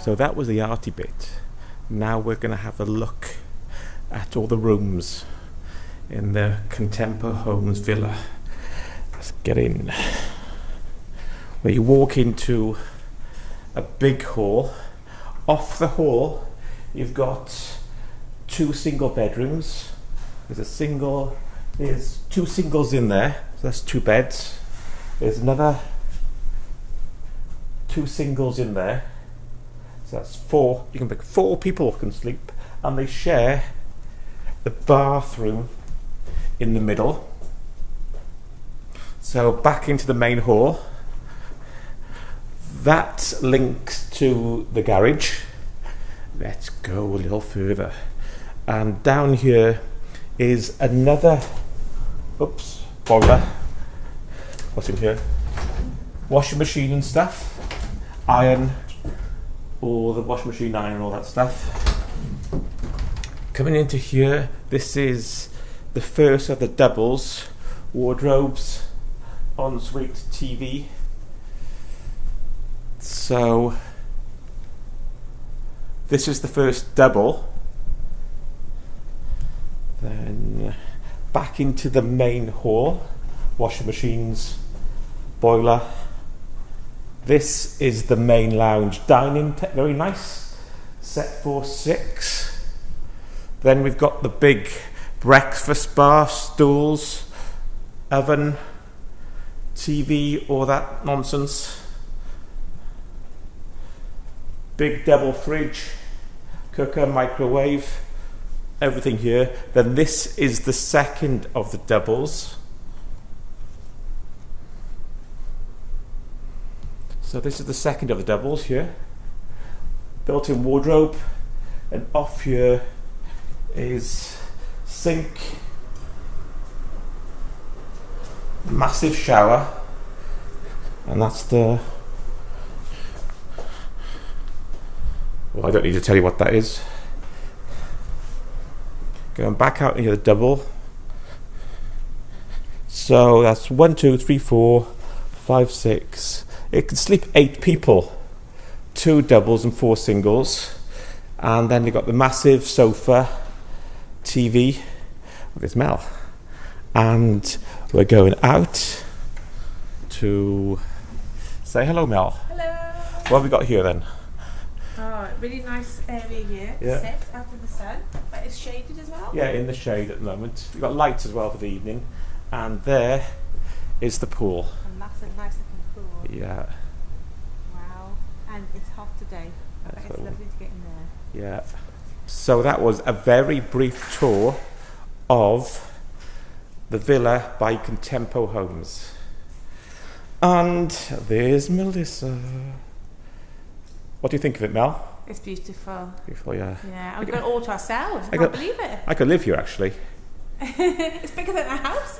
So that was the arty bit. Now we're going to have a look at all the rooms in the Contempo Homes villa. Let's get in. Where you walk into a big hall. Off the hall, you've got 2 single bedrooms. There's 2 singles in there, so that's 2 beds. There's another 2 singles in there, so that's 4. You can pick 4 people can sleep, and they share the bathroom in the middle. So back into the main hall. That links to the garage. Let's go a little further. And down here is another boiler. What's in here? Washing machine and stuff. Iron, all the washing machine iron and all that stuff. Coming into here, this is the first of the doubles. Wardrobes, ensuite TV. So this is the first double. Then back into the main hall. Washing machines, boiler. This is the main lounge. Dining, very nice. Set for 6. Then we've got the big breakfast bar, stools, oven, TV, all that nonsense. Big double fridge, cooker, microwave, everything here. Then this is the second of the doubles. So this is the second of the doubles here. Built-in wardrobe, and off here is sink, massive shower, and that's the... Well, I don't need to tell you what that is. Going back out into the double. So that's 1, 2, 3, 4, 5, 6. It can sleep 8 people. 2 doubles and 4 singles. And then you've got the massive sofa, TV. There's Mel. And we're going out to say hello, Mel. Hello. What have we got here then? Oh, really nice area here to sit out in the sun, but it's shaded as well. Yeah, in the shade at the moment. We've got lights as well for the evening. And there is the pool. And that's a nice looking pool. Yeah. Wow. And it's hot today. I bet it's lovely to get in there. Yeah. So that was a very brief tour of the villa by Contempo Homes. And there's Melissa. What do you think of it, Mel? It's beautiful. Beautiful, yeah. Yeah, and we've got it all to ourselves. I can't believe it. I could live here, actually. It's bigger than our house.